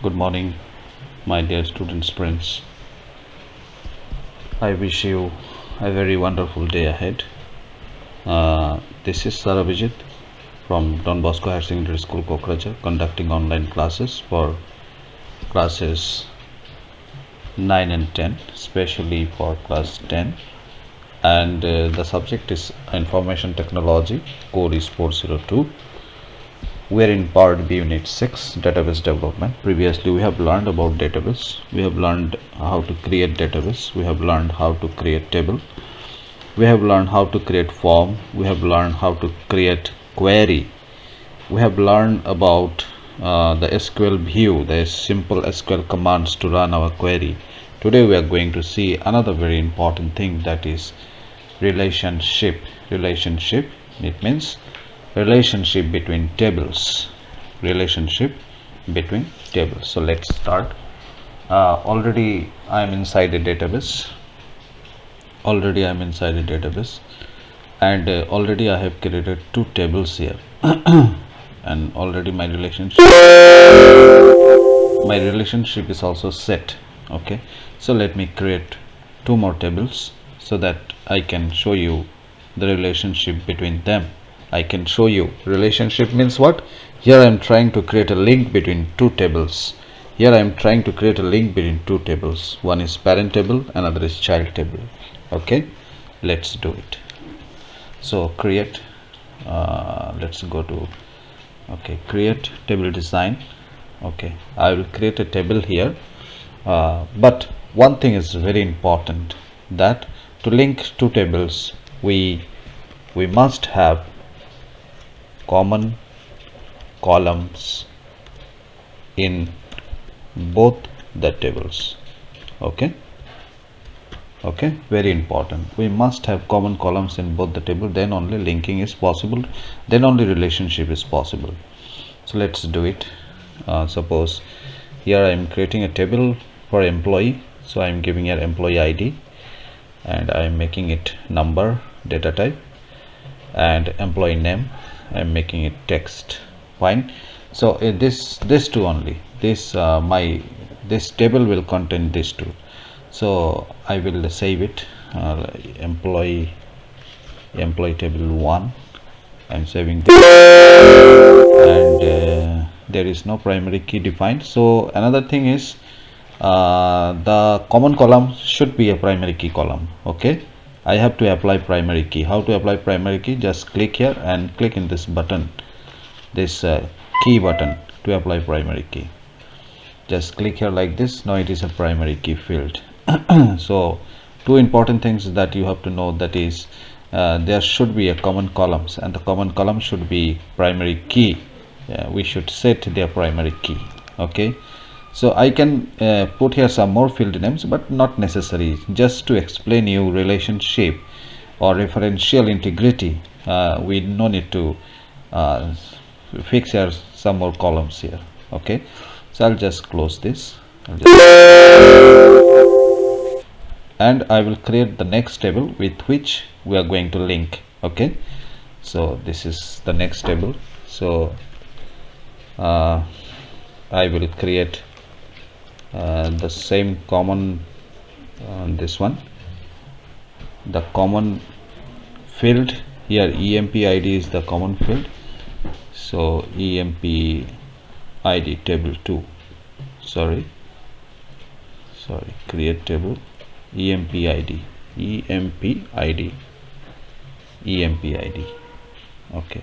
Good morning, my dear students, friends. I wish you a very wonderful day ahead. This is Sir Abhijit from Bosco Higher Secondary School, Kokrajhar, conducting online classes for classes 9 and 10, especially for class 10. And the subject is Information Technology, code is 402. We are in part B, unit 6, database development. Previously we have learned about database. We have learned how to create database. We have learned how to create table. We have learned how to create form. We have learned how to create query. We have learned about the SQL view, the simple SQL commands to run our query. Today we are going to see another very important thing, that is relationship. Relationship, it means relationship between tables. Relationship between tables. So let's start. Already I am inside a database. And already I have created two tables here. And already my relationship is also set. Okay, so let me create two more tables so that I can show you the relationship between them. I can show you relationship means what. Here I am trying to create a link between two tables. One is parent table, another is child table. Okay, let's do it. So create, let's go to create table design. Okay, I will create a table here, but one thing is very important, that to link two tables we must have common columns in both the tables. Okay, very important. We must have common columns in both the table, then only linking is possible, then only relationship is possible. So let's do it. Suppose here I am creating a table for employee, so I am giving here employee ID, and I am making it number data type, and employee name I am making it text. Fine. So this two only, this table will contain these two. So I will save it. Employee table 1, I am saving this. And there is no primary key defined. So another thing is the common column should be a primary key column. Okay, I have to apply primary key. How to apply primary key? Just click here and click in this button, this key button, to apply primary key. Just click here like this. Now it is a primary key field. So two important things that you have to know, that is there should be a common columns, and the common column should be primary key. We should set their primary key. Okay, so I can put here some more field names, but not necessary. Just to explain you relationship or referential integrity, we no need to fix here some more columns here. Okay, so I'll just close this, and I will create the next table with which we are going to link. Okay, so this is the next table. So I will create the same common, this one, the common field here. EMP ID is the common field, so EMP ID table 2, sorry, create table EMP ID. Okay,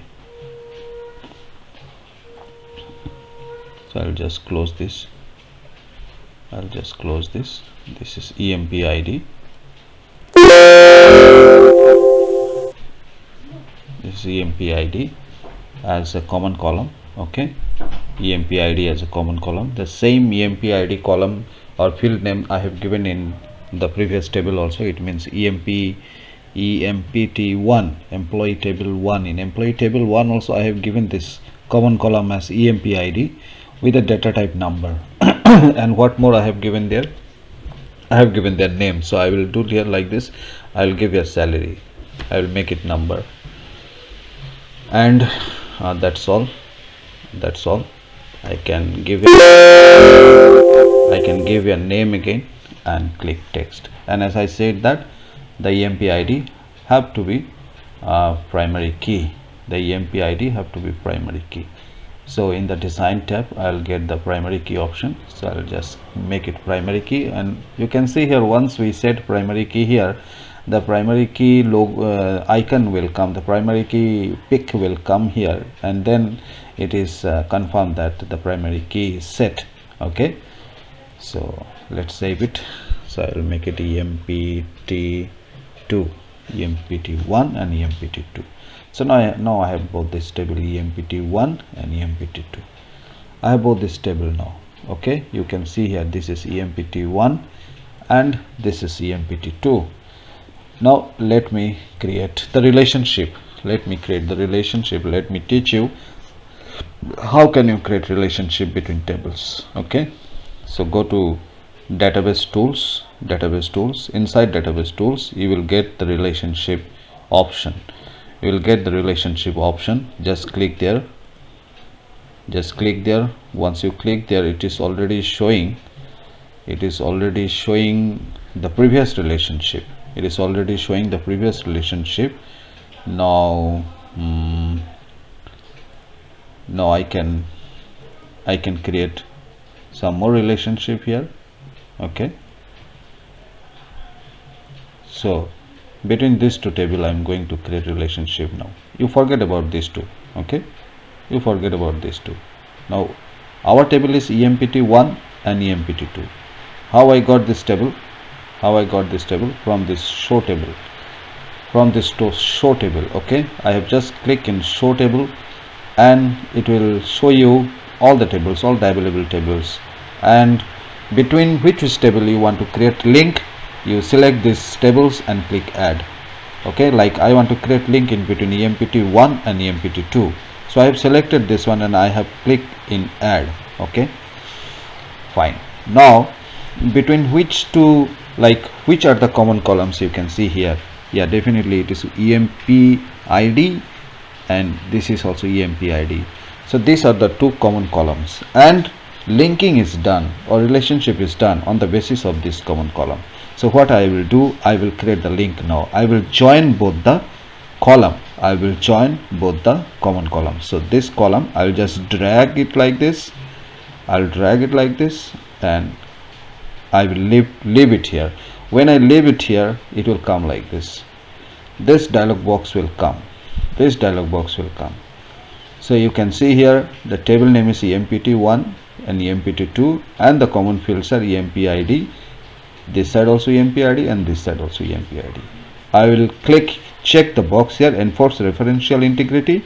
so I'll just close this. This is EMP ID. This is EMP ID as a common column. Okay, EMP ID as a common column. The same EMP ID column or field name I have given in the previous table also. It means EMPT1, employee table 1. In employee table 1 also I have given this common column as EMP ID with a data type number. And what more I have given there? I have given their name. So I will do here like this. I will give a salary. I will make it number, and that's all. I can give a name again and click text. And as I said that the EMP ID have to be primary key. The EMP ID have to be primary key. So in the design tab I'll get the primary key option, so I'll just make it primary key. And you can see here, once we set primary key here, the primary key logo icon will come, the primary key pic will come here, and then it is confirmed that the primary key is set. Okay, so let's save it. So I will make it EMPT2, EMPT1 and EMPT2. So now I have both this table, EMPT1 and EMPT2. I have both this table now. Okay, you can see here, this is EMPT1 and this is EMPT2. Now let me create the relationship. Let me teach you how can you create relationship between tables. Okay, so go to database tools. Inside database tools you will get the relationship option. Just click there. Once you click there, it is already showing the previous relationship. Now I can create some more relationship here. Okay, so between these two table I'm going to create relationship. Now you forget about these two. Okay, now our table is EMPT1 and EMPT2. How I got this table? From this show table. Okay, I have just clicked in show table and it will show you all the tables, all the available tables, and between which table you want to create link, you select these tables and click add. Okay, like I want to create link in between EMPT1 and EMPT2, so I have selected this one and I have clicked in add. Okay, fine. Now between which two, like which are the common columns, you can see here. Yeah, definitely it is EMP ID and this is also EMP ID. So these are the two common columns, and linking is done or relationship is done on the basis of this common column. So what I will do, I will create the link now. I will join both the column. Common columns. So this column I will just drag it like this. And I will leave it here. When I leave it here, it will come like this. This dialog box will come. So you can see here the table name is EMPT1 and EMPT2, and the common fields are EMP ID. This side also EMP ID and this side also EMP ID. I will check the box here, enforce referential integrity.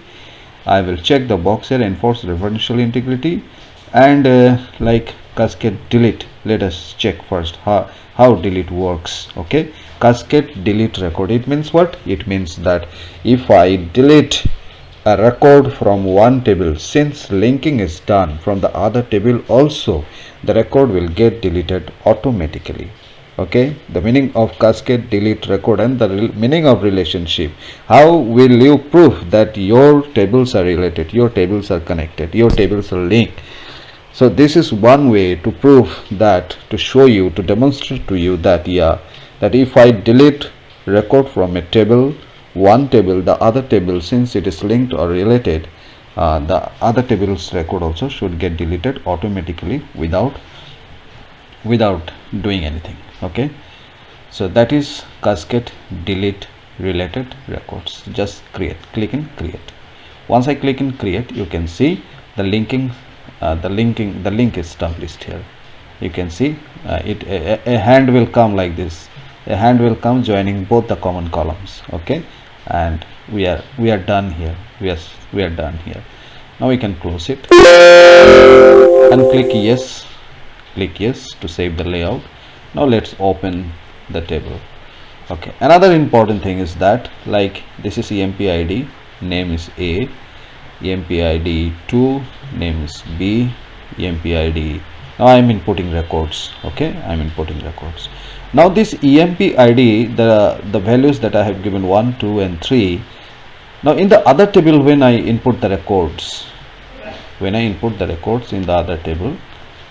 I will check the box here, enforce referential integrity, and like cascade delete. Let us check first how delete works. Okay, cascade delete record. It means what? It means that if I delete a record from one table, since linking is done from the other table also, the record will get deleted automatically. Okay, the meaning of cascade delete record and the meaning of relationship. How will you prove that your tables are related, your tables are connected, your tables are linked? So this is one way to prove that, to show you, to demonstrate to you that that if I delete record from a table, one table, the other table, since it is linked or related, the other table's record also should get deleted automatically without doing anything. Okay, so that is cascade delete related records. Just click in create. Once I click in create, you can see the link is established here. You can see a hand will come like this. A hand will come joining both the common columns. Okay, and we are done here. Yes, we are done here. Now we can close it and click yes to save the layout. Now let's open the table. Okay, another important thing is that, like, this is EMP ID, name is A, EMP ID 2, name is B, EMP ID. Now I am inputting records. Okay, I am inputting records. Now this EMP ID, the values that I have given 1, 2 and 3. Now in the other table, when I input the records, when I input the records in the other table,